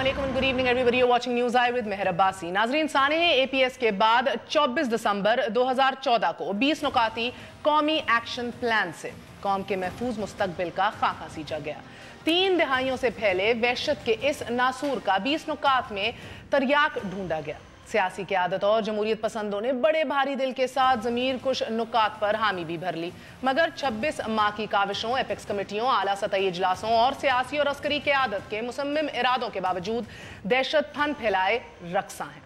Assalamualaikum, good evening everybody. You're watching News Eye with Meher Abbasi. नाजरीन, सानहे APS के बाद 24 दिसंबर 2014 को 20 नुकाती कौमी एक्शन प्लान से कौम के महफूज मुस्तकबिल का खाका सींचा गया। 3 दहाइयों से फैले वहशत के इस नासूर का 20 नुकात में तरियाक ढूंढा गया। सियासी क़यादत और जमहूरियत पसंदों ने बड़े भारी दिल के साथ ज़मीर कुछ नुकात पर हामी भी भर ली, मगर 26 माह की काविशों, एपेक्स कमेटियों, आला सतही इजलासों और सियासी और अस्करी क़यादत के मुसम्मिम इरादों के बावजूद दहशत फन फैलाए रक्सा हैं।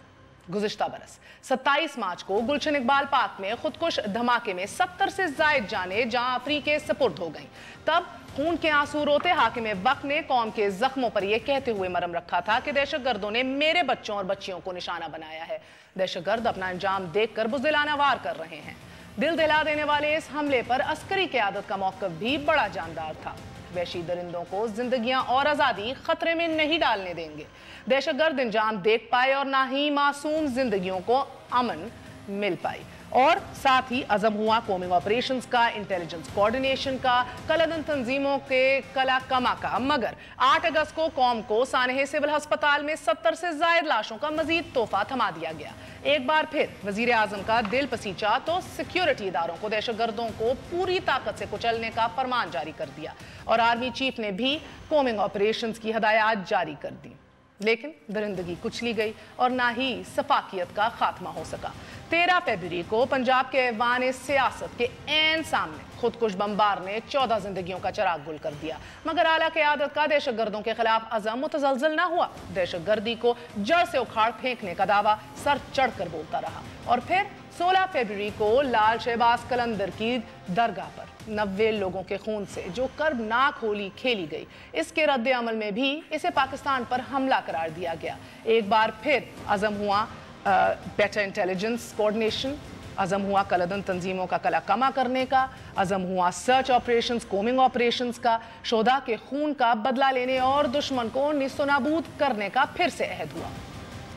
गुज़िश्ता बरस 27 मार्च को गुलशन इकबाल पार्क में खुदकुश धमाके में 70 से ज़ायद जानें जहां आफरी के सपुर्द हो गईं। तब खून के आंसू रोते हाकिम वक्त ने कौम के जख्मों पर यह कहते हुए मरहम रखा था कि दहशतगर्दों ने मेरे बच्चों और बच्चियों को निशाना बनाया है। दहशतगर्द अपना अंजाम देखकर बुज़दिलाना वार कर रहे हैं। दिल दहला देने वाले इस हमले पर अस्करी क़यादत का मौक़िफ़ भी बड़ा जानदार था। वहशी दरिंदों को जिंदगियां और आज़ादी खतरे में नहीं डालने देंगे। दहशतगर्द अंजाम देख पाए और ना ही मासूम जिंदगियों को अमन मिल पाई। और साथ ही अज़म हुआ कॉमिंग ऑपरेशंस का, इंटेलिजेंस कोऑर्डिनेशन का, कलदन तंजीमों के कला कमा का। मगर 8 अगस्त को कौम को सानहे सिविल अस्पताल में 70 से ज़ायद लाशों का मजीद तोहफा थमा दिया गया। एक बार फिर वजीर आजम का दिल पसीचा तो सिक्योरिटी इदारों को दहशतगर्दों को पूरी ताकत से कुचलने का फरमान जारी कर दिया और आर्मी चीफ ने भी कॉमिंग ऑपरेशंस की हदायत जारी कर दी। लेकिन दरिंदगी कुचली गई और ना ही सफाकियत का खात्मा हो सका। 13 फरवरी को पंजाब के ऐवान सियासत के ऐन सामने खुदकुश बमबार ने 14 जिंदगियों का चिराग गुल कर दिया, मगर आला क़यादत का दहशतगर्दों के खिलाफ अज़म मुतज़लज़ल ना हुआ। दहशतगर्दी को जड़ से उखाड़ फेंकने का दावा सर चढ़कर बोलता रहा। और फिर 16 फरवरी को लाल शहबाज कलंदर की दरगाह पर 90 लोगों के खून से जो कर्बनाक होली खेली गई, इसके रद्द अमल में भी इसे पाकिस्तान पर हमला करार दिया गया। एक बार फिर अज़म हुआ बेटर इंटेलिजेंस कोऑर्डिनेशन, अज़म हुआ कलदन तंजीमों का कला कमा करने का, अज़म हुआ सर्च ऑपरेशंस, कॉमिंग ऑपरेशंस का, शोधा के खून का बदला लेने और दुश्मन को निस्तनाबूद करने का फिर से अहद हुआ।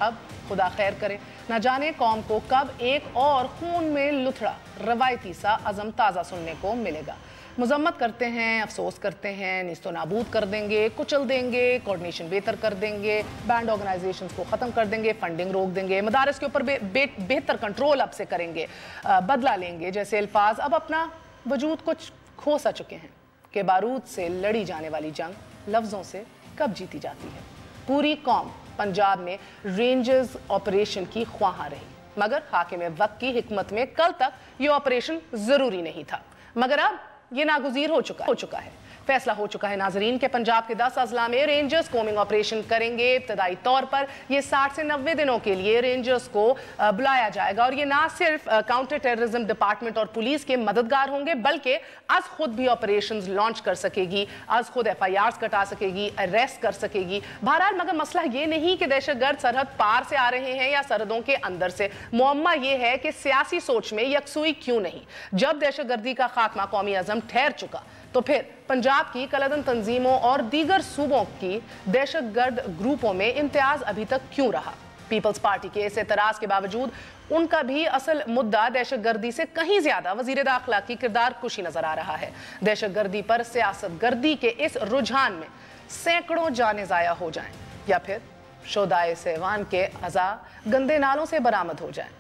अब खुदा खैर करे, न जाने कौम को कब एक और खून में लुथड़ा रवायती सा अज़म ताज़ा सुनने को मिलेगा। मजम्मत करते हैं, अफसोस करते हैं, निस्तो नाबूद कर देंगे, कुचल देंगे, कोऑर्डिनेशन बेहतर कर देंगे, बैंड ऑर्गेनाइजेशंस को ख़त्म कर देंगे, फंडिंग रोक देंगे, मदारस के ऊपर बेहतर कंट्रोल अब से करेंगे, बदला लेंगे जैसे अल्फाज अब अपना वजूद कुछ खो सा चुके हैं कि बारूद से लड़ी जाने वाली जंग लफ्ज़ों से कब जीती जाती है। पूरी कौम पंजाब में रेंजर्स ऑपरेशन की ख्वाहां रही, मगर हाकिम वक्त की हिकमत में कल तक ये ऑपरेशन ज़रूरी नहीं था, मगर अब ये नागुज़ीर हो चुका है। फैसला हो चुका है नाजरीन के पंजाब के 10 अजला में रेंजर्स कॉमिंग ऑपरेशन करेंगे। इब्तदाई तौर पर ये 60 से 90 दिनों के लिए रेंजर्स को बुलाया जाएगा और ये ना सिर्फ काउंटर टेररिज्म डिपार्टमेंट और पुलिस के मददगार होंगे, बल्कि आज खुद भी ऑपरेशंस लॉन्च कर सकेगी, आज खुद FIRs कटा सकेगी, अरेस्ट कर सकेगी। बहरहाल मगर मसला ये नहीं कि दहशतगर्द सरहद पार से आ रहे हैं या सरहदों के अंदर से, मुअम्मा ये है कि सियासी सोच में यकसुई क्यों नहीं। जब दहशतगर्दी का खात्मा कौमी अज़म ठहर चुका तो फिर पंजाब की कलदन तंजीमों और दीगर सूबों की दहशतगर्द ग्रुपों में इम्तियाज अभी तक क्यों रहा। पीपल्स पार्टी के इस एतराज के बावजूद उनका भी असल मुद्दा दहशतगर्दी से कहीं ज्यादा वजीर दाखिला की किरदार कुशी नजर आ रहा है। दहशतगर्दी पर सियासत गर्दी के इस रुझान में सैकड़ों जाने जाया हो जाएं या फिर शोदाए सेवान के अज़ा गंदे नालों से बरामद हो जाएं,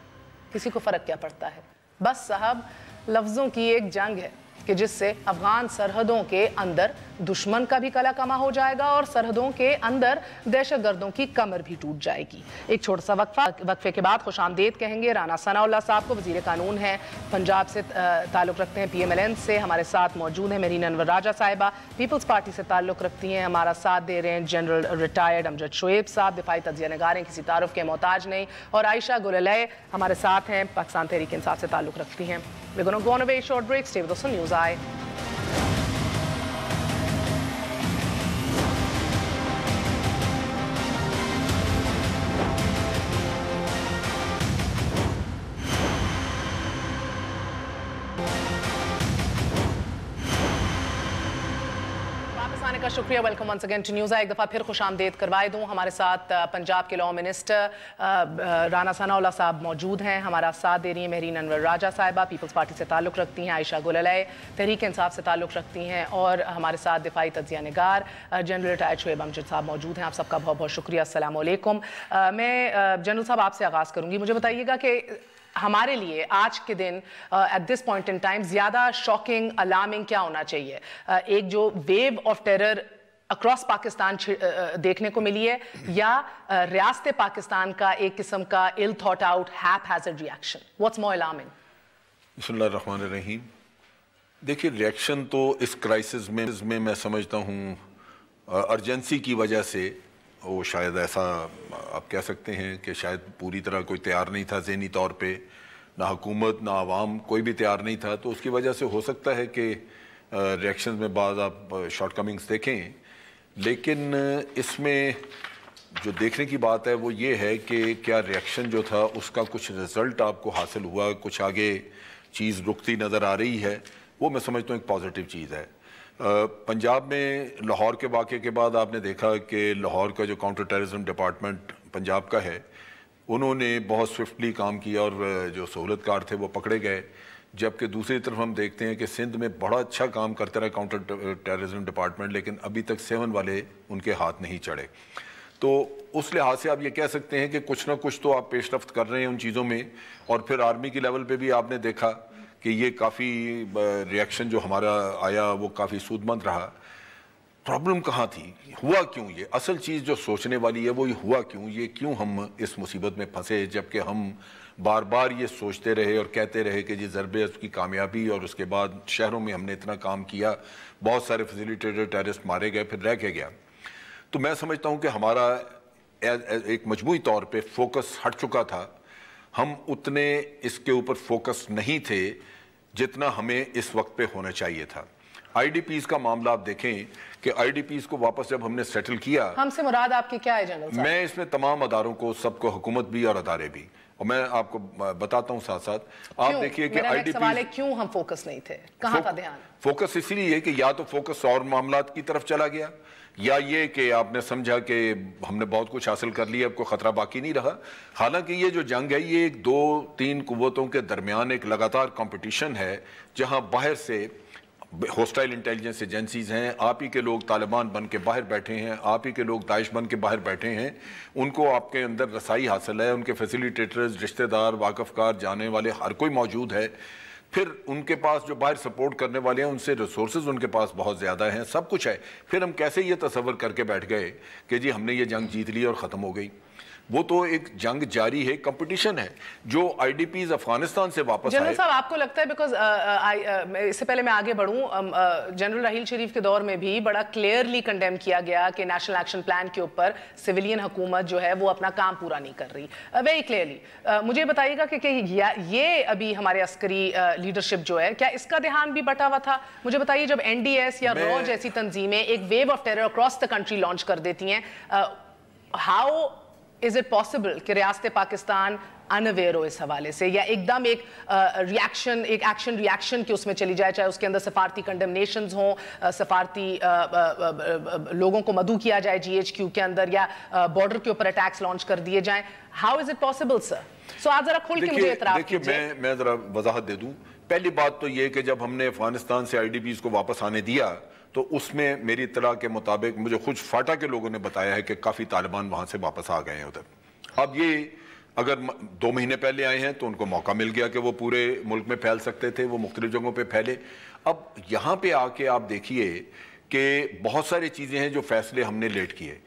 किसी को फर्क क्या पड़ता है। बस साहब लफ्जों की एक जंग है कि जिससे अफगान सरहदों के अंदर दुश्मन का भी कला कमा हो जाएगा और सरहदों के अंदर दहशतगर्दों की कमर भी टूट जाएगी। एक छोटा सा वक्फे के बाद खुशामदीद कहेंगे राना सनाउल्लाह साहब को, वजीर कानून हैं, पंजाब से ताल्लुक़ रखते हैं, PMLN से हमारे साथ मौजूद हैं मेरीन अनवर राजा साहिबा, पीपल्स पार्टी से ताल्लुक़ रखती हैं, हमारा साथ दे रहे हैं जनरल रिटायर्ड अमजद शोएब साहब, दिफाई तज्ज़िया नगार हैं, किसी तारुफ के मोहताज नहीं, और आयशा गुललय हमारे साथ हैं, पाकिस्तान तहरीक इंसाफ से ताल्लुक़ रखती हैं। We're going to go on a very short break. Stay with us on News Eye. आने का शुक्रिया। Welcome once again to news. एक दफ़ा फिर खुश आमदेद करवाए दूँ। हमारे साथ पंजाब के लॉ मिनिस्टर राना सनाउल्लाह साहब मौजूद हैं। हमारा साथ दे रही हैं महरीन अनवर राजा साहिबा, पीपल्स पार्टी से ताल्लुक़ रखती हैं। आयशा गुल अलय तहरीक इंसाफ से ताल्लुक़ रखती हैं। और हमारे साथ दिफाई तज्ज़िया निगार जनरल रिटायर्ड शुएब अमजद साहब मौजूद हैं। आप सबका बहुत बहुत शुक्रिया। अस्सलाम वालेकुम। मैं जनरल साहब आपसे आगाज़ करूँगी। मुझे बताइएगा कि हमारे लिए आज के दिन at this point in time ज़्यादा शॉकिंग अलार्मिंग क्या होना चाहिए? एक जो wave of terror across Pakistan देखने को मिली है, या रियासत पाकिस्तान का एक किस्म का ill thought out haphazard reaction? What's more alarming? बिस्मिल्लाहिर्रहमानिर्रहीम। देखिए, रिएक्शन तो इस क्राइसिस में मैं समझता हूँ अर्जेंसी की वजह से वो शायद ऐसा आप कह सकते हैं कि शायद पूरी तरह कोई तैयार नहीं था ज़हनी तौर पे, ना हुकूमत ना आवाम कोई भी तैयार नहीं था, तो उसकी वजह से हो सकता है कि रिएक्शन में बाद आप शॉर्ट कमिंग्स देखें। लेकिन इसमें जो देखने की बात है वो ये है कि क्या रिएक्शन जो था उसका कुछ रिज़ल्ट आपको हासिल हुआ, कुछ आगे चीज़ रुकती नज़र आ रही है, वो मैं समझता हूँ एक पॉजिटिव चीज़ है। पंजाब में लाहौर के वाक़े के बाद आपने देखा कि लाहौर का जो काउंटर टेररिज्म डिपार्टमेंट पंजाब का है, उन्होंने बहुत स्विफ्टली काम किया और जो सहूलतकार थे वो पकड़े गए। जबकि दूसरी तरफ हम देखते हैं कि सिंध में बड़ा अच्छा काम करते रहा काउंटर टेररिज्म डिपार्टमेंट, लेकिन अभी तक 7 वाले उनके हाथ नहीं चढ़े। तो उस लिहाज से आप ये कह सकते हैं कि कुछ ना कुछ तो आप पेशरफ्त कर रहे हैं उन चीज़ों में। और फिर आर्मी की लेवल पे भी आपने देखा कि ये काफ़ी रिएक्शन जो हमारा आया वो काफ़ी सूदमंद रहा। प्रॉब्लम कहाँ थी, हुआ क्यों? ये असल चीज़ जो सोचने वाली है वो ये हुआ क्यों, ये क्यों हम इस मुसीबत में फंसे, जबकि हम बार बार ये सोचते रहे और कहते रहे कि जी ज़रबे उसकी कामयाबी, और उसके बाद शहरों में हमने इतना काम किया, बहुत सारे फैसिलिटेटर टेररिस्ट मारे गए, फिर रह के गया। तो मैं समझता हूँ कि हमारा एक मजमूई तौर पे फोकस हट चुका था। हम उतने इसके ऊपर फोकस नहीं थे जितना हमें इस वक्त पे होना चाहिए था। आईडीपीज़ का मामला आप देखें कि आईडीपीज़ को वापस जब हमने सेटल किया, हमसे मुराद आपकी क्या है जनरल साहब? मैं इसमें तमाम अदारों को, सबको, हुकूमत भी और अदारे भी, और मैं आपको बताता हूँ साथ साथ। आप देखिए कि आईडीपीज़ क्यों हम फोकस नहीं थे, कहाँ था ध्यान? फोकस इसलिए है कि या तो फोकस और मामलात की तरफ चला गया, या ये कि आपने समझा कि हमने बहुत कुछ हासिल कर लिया, अब कोई ख़तरा बाकी नहीं रहा। हालांकि ये जो जंग है ये एक 2-3 कुव्वतों के दरमियान एक लगातार कंपटीशन है, जहां बाहर से होस्टाइल इंटेलिजेंस एजेंसीज हैं, आप ही के लोग तालिबान बन के बाहर बैठे हैं, आप ही के लोग दाइश बन के बाहर बैठे हैं, उनको आपके अंदर रसाई हासिल है, उनके फैसिलिटेटर्स, रिश्तेदार, वाकफकार, जाने वाले हर कोई मौजूद है। फिर उनके पास जो बाहर सपोर्ट करने वाले हैं उनसे रिसोर्सेज उनके पास बहुत ज़्यादा हैं, सब कुछ है। फिर हम कैसे ये तसव्वुर करके बैठ गए कि जी हमने ये जंग जीत ली और ख़त्म हो गई? वो तो एक जंग जारी है, कंपटीशन है। जो आईडीपीज़ अफगानिस्तान से वापस आए, जनरल साहब आपको लगता है, बिकॉज इससे पहले मैं आगे बढ़ूं, जनरल राहील शरीफ के दौर में भी बड़ा क्लियरली कंडेम किया गया कि नेशनल एक्शन प्लान के ऊपर सिविलियन हुकूमत जो है वो अपना काम पूरा नहीं कर रही, वेरी क्लियरली। मुझे बताइएगा कि ये अभी हमारे अस्करी लीडरशिप जो है, क्या इसका ध्यान भी बटा हुआ था? मुझे बताइए, जब NDS या रॉ जैसी तंजीमें एक wave of terror across the country launch कर देती हैं, हाउ इज इट पॉसिबल कि रियासत पाकिस्तान अनअवेयर हो इस हवाले से, या एकदम एक रिएक्शन, एक एक्शन रिएक्शन की उसमें चली जाए, चाहे उसके अंदर सफारती कंडेमनेशंस हों, सफारती लोगों को मदऊ किया जाए GHQ के अंदर, या बॉर्डर के ऊपर अटैक्स लॉन्च कर दिए जाएं? How is it possible sir? So आप जरा खुल के मुझे इतराफ़ कीजिए। मैं जरा वजाहत दे दूं। पहली बात तो ये कि जब हमने अफगानिस्तान से आईडीपीज़ को वापस आने दिया तो उसमें मेरी इत्तला के मुताबिक मुझे खुद फाटा के लोगों ने बताया है कि काफ़ी तालिबान वहाँ से वापस आ गए हैं उधर। अब ये अगर 2 महीने पहले आए हैं तो उनको मौका मिल गया कि वो पूरे मुल्क में फैल सकते थे, वो मुख्तलिफ जगहों पे फैले। अब यहाँ पे आके आप देखिए कि बहुत सारी चीज़ें हैं जो फैसले हमने लेट किए।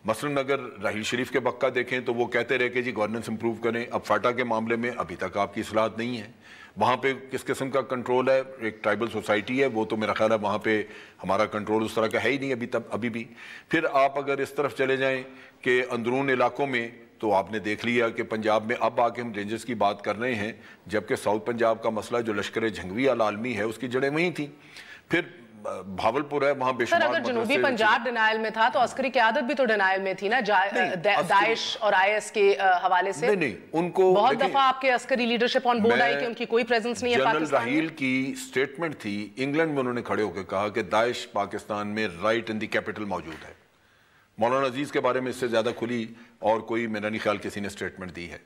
मसलन अगर राहील शरीफ के बक्का देखें तो वो कहते रहे कि जी गवर्नेंस इंप्रूव करें। अब फाटा के मामले में अभी तक आपकी इस्लाहत नहीं है। वहाँ पे किस किस्म का कंट्रोल है? एक ट्राइबल सोसाइटी है, वो तो मेरा ख्याल है वहाँ पे हमारा कंट्रोल उस तरह का है ही नहीं अभी भी। फिर आप अगर इस तरफ चले जाएं कि अंदरून इलाकों में, तो आपने देख लिया कि पंजाब में अब आके हम रेंजर्स की बात कर रहे हैं, जबकि साउथ पंजाब का मसला जो लश्कर झंगवी अल आलमी है उसकी जड़ें वहीं थी। फिर भावलपुर है, वहां बेशुमार अगर जनूबी पंजाब डिनायल में था तो अस्करी क़यादत भी तो डिनायल में थी ना, दाइश और आईएस के हवाले से। नहीं, उनको बहुत दफा आपके अस्करी लीडरशिप ऑन बोर्ड आई कि उनकी कोई प्रेजेंस नहीं है पाकिस्तान में। जनरल राहील की स्टेटमेंट थी, इंग्लैंड में उन्होंने खड़े होकर कहा कि दाइश पाकिस्तान में राइट इन द कैपिटल मौजूद है। मौलाना अजीज के बारे में इससे ज्यादा खुली और कोई मेरा नहीं ख्याल किसी ने स्टेटमेंट दी है।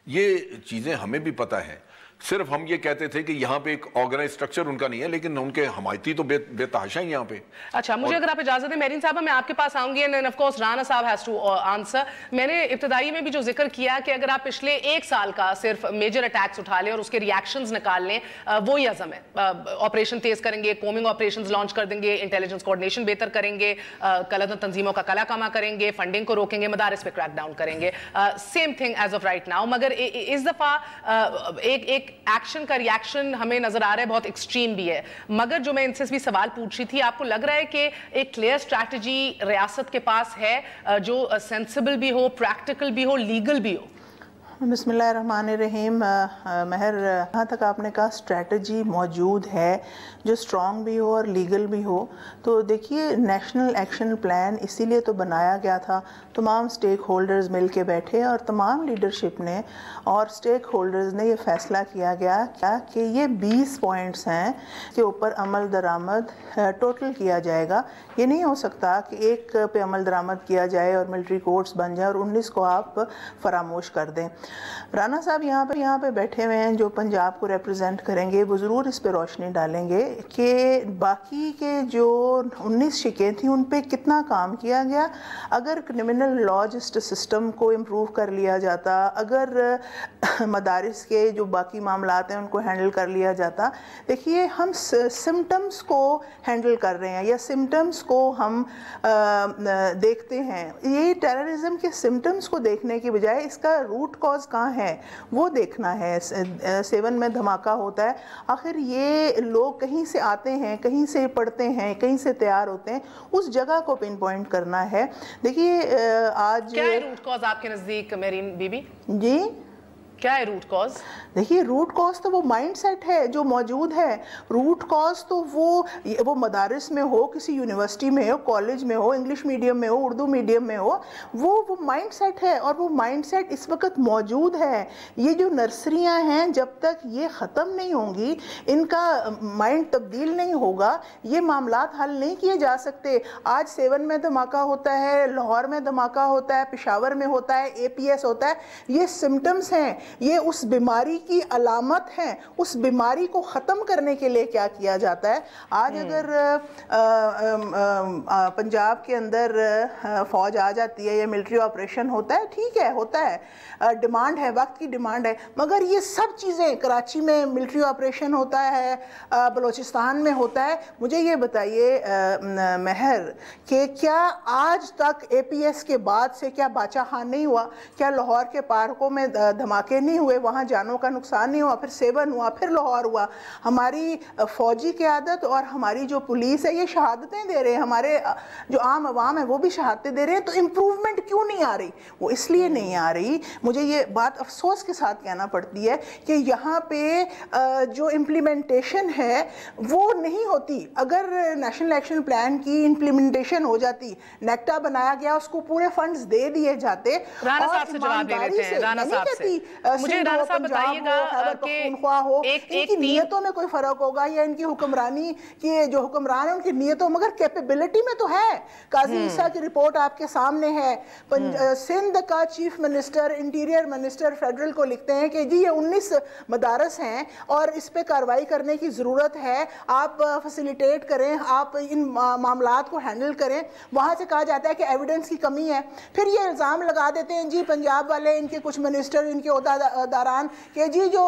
ये चीजें हमें भी पता है, सिर्फ हम ये कहते थे कि यहाँ पे एक ऑर्गेनाइज स्ट्रक्चर उनका नहीं है, लेकिन उनके हमायती तो बेतहाशा ही यहाँ पे। अच्छा, मुझे अगर आप इजाजत दें मेरीन साहब, मैं आपके पास आऊंगी एंड ऑफ कोर्स राना साहब हैज टू आंसर। मैंने इब्तिदाई में भी जो जिक्र किया कि अगर आप पिछले 1 साल का सिर्फ मेजर अटैक्स उठा लें और उसके रिएक्शंस निकाल लें, वो ही अज़म है। ऑपरेशन तेज करेंगे, कोमिंग ऑपरेशन लॉन्च कर देंगे, इंटेलिजेंस कोऑर्डिनेशन बेहतर करेंगे, कलदन तंजीमों का कला कमा करेंगे, फंडिंग को रोकेंगे, मदारिस पे क्रैक डाउन करेंगे। Same thing as of right now. मगर इस दफा एक एक्शन का रिएक्शन हमें नजर आ रहा है बहुत एक्सट्रीम भी है। मगर जो मैं इनसे भी सवाल पूछ रही थी, आपको लग रहा है कि एक क्लियर स्ट्रैटेजी रियासत के पास है जो सेंसिबल भी हो, प्रैक्टिकल भी हो, लीगल भी हो? बिस्मिल्लाहिर्रहमानिर्रहीम। महर, जहाँ तक आपने कहा स्ट्रैटेजी मौजूद है जो स्ट्रॉन्ग भी हो और लीगल भी हो, तो देखिए नेशनल एक्शन प्लान इसीलिए तो बनाया गया था। तमाम स्टेक होल्डर्स मिल के बैठे और तमाम लीडरशिप ने और स्टेक होल्डर्स ने ये फ़ैसला किया गया कि ये 20 पॉइंट्स हैं के ऊपर अमल दरामद टोटल किया जाएगा। ये नहीं हो सकता कि एक पे अमल दरामद किया जाए और मिलिट्री कोर्ट्स बन जाए और 19 को आप फरामोश कर दें। राना साहब यहाँ पे बैठे हुए हैं जो पंजाब को रिप्रेजेंट करेंगे, वो ज़रूर इस पे रोशनी डालेंगे कि बाकी के जो 19 शिकें थी उन पे कितना काम किया गया। अगर क्रिमिनल लॉ जस्टिस सिस्टम को इम्प्रूव कर लिया जाता, अगर मदारिस के जो बाकी मामलात हैं उनको हैंडल कर लिया जाता। देखिए हम सिम्टम्स को हैंडल कर रहे हैं या सिम्टम्स को हम देखते हैं। ये टेररिज्म के सिम्टम्स को देखने की बजाय इसका रूट कॉज कहाँ है वो देखना है। 7 में धमाका होता है, आखिर ये लोग कहीं से आते हैं, कहीं से पढ़ते हैं, कहीं से तैयार होते हैं, उस जगह को पिन पॉइंट करना है। देखिए आज क्या है रूट कॉज आपके नज़दीक मेरीन बीबी? जी क्या है रूट कॉज? देखिए रूट कॉज तो वो माइंडसेट है जो मौजूद है। रूट कॉज तो वो मदारिस में हो, किसी यूनिवर्सिटी में हो, कॉलेज में हो, इंग्लिश मीडियम में हो, उर्दू मीडियम में हो, वो माइंडसेट है और वो माइंडसेट इस वक्त मौजूद है। ये जो नर्सरियां हैं, जब तक ये ख़त्म नहीं होंगी, इनका माइंड तब्दील नहीं होगा, ये मामलात हल नहीं किए जा सकते। आज 7 में धमाका होता है, लाहौर में धमाका होता है, पेशावर में होता है, APS होता है। ये सिम्टम्स हैं, ये उस बीमारी की अलामत है। उस बीमारी को ख़त्म करने के लिए क्या किया जाता है? आज अगर पंजाब के अंदर फ़ौज आ जाती है या मिलिट्री ऑपरेशन होता है, ठीक है, होता है, डिमांड है, वक्त की डिमांड है, मगर ये सब चीज़ें कराची में मिलिट्री ऑपरेशन होता है, बलूचिस्तान में होता है। मुझे ये बताइए महर कि क्या आज तक APS के बाद से क्या बाचा खान नहीं हुआ? क्या लाहौर के पार्कों में धमाके नहीं हुए, वहाँ जानों का नुकसान नहीं हुआ? फिर 7 हुआ, फिर लाहौर हुआ। हमारी फौजी क़यादत और हमारी जो पुलिस है ये शहादतें दे रहे हैं, हमारे जो आम आवाम है वो भी शहादतें दे रहे हैं। तो इम्प्रूवमेंट क्यों नहीं आ रही? वो इसलिए नहीं आ रही, मुझे ये बात अफसोस के साथ कहना पड़ती है कि यहाँ पे जो इम्प्लीमेंटेशन है वो नहीं होती। अगर नेशनल एक्शन प्लान की इम्प्लीमेंटेशन हो जाती, नेक्टा बनाया गया, उसको पूरे फंड्स दे दिए जाते। राना साहब से जवाब ले लेते हैं। राना साहब से मुझे राना साहब बताइएगा कि इनकी नियतों में कोई फर्क होगा या इनकी हुक्मरानी के जो हुक्मरान है उनकी नियतों, मगर कैपेबिलिटी में तो है। काजी ईसा की रिपोर्ट आपके सामने है। सिंध का chief minister, interior minister federal को लिखते हैं कि जी ये 19 मदारस हैं और इस पे कार्रवाई करने की ज़रूरत है, आप फैसिलिटेट करें, आप इन मामलात को हैंडल करें। वहाँ से कहा जाता है कि एविडेंस की कमी है। फिर ये इल्ज़ाम लगा देते हैं जी पंजाब वाले, इनके कुछ मिनिस्टर, इनके दारान कि जी जो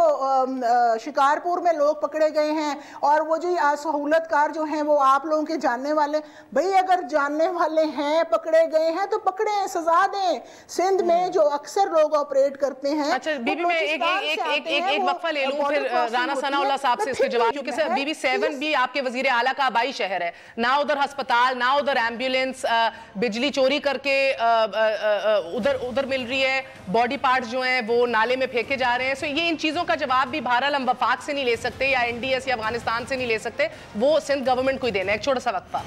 शिकारपुर में लोग पकड़े गए हैं और वो जो सहूलतकार जो हैं वो आप लोगों के जानने वाले। भाई अगर जानने वाले हैं, पकड़े गए हैं तो पकड़े, सजा दें। सिंध में जो अक्सर लोग ऑपरेट करते हैं। अच्छा बीबी, मैं एक वक्फा ले लूं फिर राना सनाउल्लाह साहब से इसके जवाब, क्योंकि सर बीबी 7 भी आपके वजीर आला का आबाई शहर है, ना उधर अस्पताल, ना उधर एम्बुलेंस, बिजली चोरी करके उधर मिल रही है, बॉडी पार्ट्स जो हैं वो नाले میں پھینکے جا رہے ہیں. سو یہ ان چیزوں کا جواب بھی بہرحال ہم وفاق سے نہیں لے سکتے یا NDS یا افغانستان سے نہیں لے سکتے, وہ سندھ گورنمنٹ کو ہی دینا ہے. ایک چھوٹا سا وقفہ.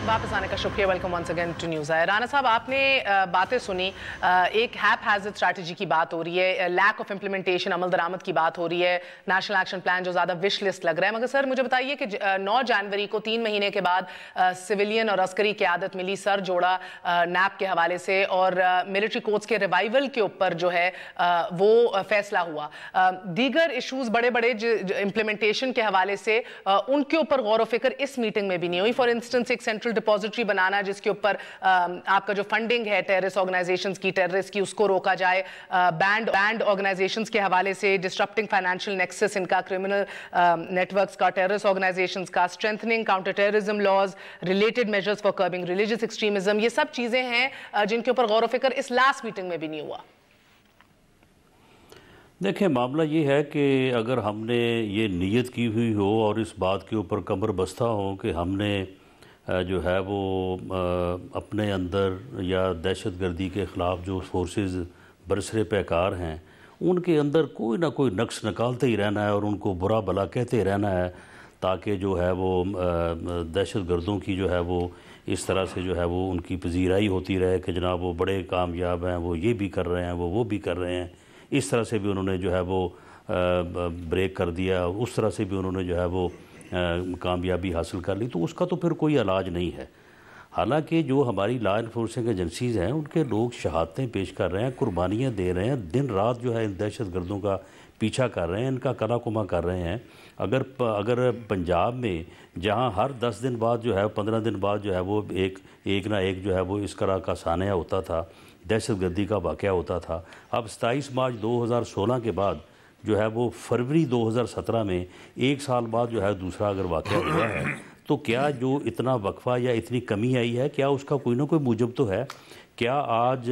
واپس آنے کا شکریہ. Welcome once again to news I. Rana sahab, آپ نے باتیں سنی, ایک ہیپ ہیزڈ اسٹریٹجی کی بات ہو رہی ہے, لیک آف امپلیمنٹیشن, عمل درآمد کی بات ہو رہی ہے, نیشنل ایکشن پلان جو زیادہ وش لسٹ لگ رہا ہے. مگر سر مجھے بتائیے کہ 9 جنوری کو 3 مہینے کے بعد سویلین اور عسکری قیادت ملی, سر جوڑا نیب کے حوالے سے, اور ملٹری کورٹس کے ریوائیول کے اوپر جو ہے وہ فیصلہ ہوا. دیگر ایشوز بڑے بڑے امپلیمنٹیشن کے حوالے سے ان کے اوپر غور و فکر اس میٹنگ میں بھی نہیں ہوئی. فار انسٹنس ایک سینٹرل ڈپوزٹری بنانا جس کے اوپر آپ کا جو فنڈنگ ہے ٹیررسٹ آرگنائزیشنز کی, ٹیررسٹ کی, اس کو روکا جائے. بینڈ آرگنائزیشنز کے حوالے سے ڈسٹرپٹنگ فائنینشیل نیکسس ان کا, کرمنل نیٹ ورکس کا, ٹیررسٹ آرگنائزیشنز کا, strengthening counter terrorism laws, related measures for curbing religious extremism, یہ سب چیزیں ہیں جن کے اوپر غور و فکر اس لاسٹ میٹنگ میں بھی نہیں ہوا. دیکھیں, معاملہ یہ ہے کہ اگر ہم نے یہ نیت کی ہوئی ہو اور اس بات کے اوپر کمر بستہ ہو کہ ہم نے جو ہے وہ اپنے اندر یا دہشت گردی کے خلاف جو فورسز برسر پیکار ہیں ان کے اندر کوئی نہ کوئی نقص نکالتے ہی رہنا ہے اور ان کو برا بھلا کہتے رہنا ہے, تاکہ جو ہے وہ دہشت گردوں کی جو ہے وہ اس طرح سے جو ہے وہ ان کی پذیرائی ہوتی رہے کہ جناب وہ بڑے کامیاب ہیں, وہ یہ بھی کر رہے ہیں, وہ بھی کر رہے ہیں. اس طرح سے بھی انہوں نے جو ہے وہ بریک کر دیا, اس طرح سے بھی انہوں نے جو ہے وہ کامیابی حاصل کر لی. تو اس کا تو پھر کوئی علاج نہیں ہے. حالانکہ جو ہماری لا انفورسنگ ایجنسیز ہیں ان کے لوگ شہادتیں پیش کر رہے ہیں, قربانیاں دے رہے ہیں, دن رات جو ہے ان دہشت گردوں کا پیچھا کر رہے ہیں, ان کا کلا کما کر رہے ہیں. اگر پنجاب میں جہاں ہر 10 دن بعد جو ہے 15 دن بعد جو ہے وہ ایک نہ ایک جو ہے وہ اس طرح کا سانحہ ہوتا تھا, دہشت گردی کا واقعہ ہوتا تھا, اب 27 مارچ 2016 کے بعد جو ہے وہ فروری 2017 میں 1 سال بعد جو ہے دوسرا اگر واقعہ ہوا ہے, تو کیا جو اتنا وقفہ یا اتنی کمی آئی ہے, کیا اس کا کوئی نہ کوئی موجب تو ہے؟ کیا آج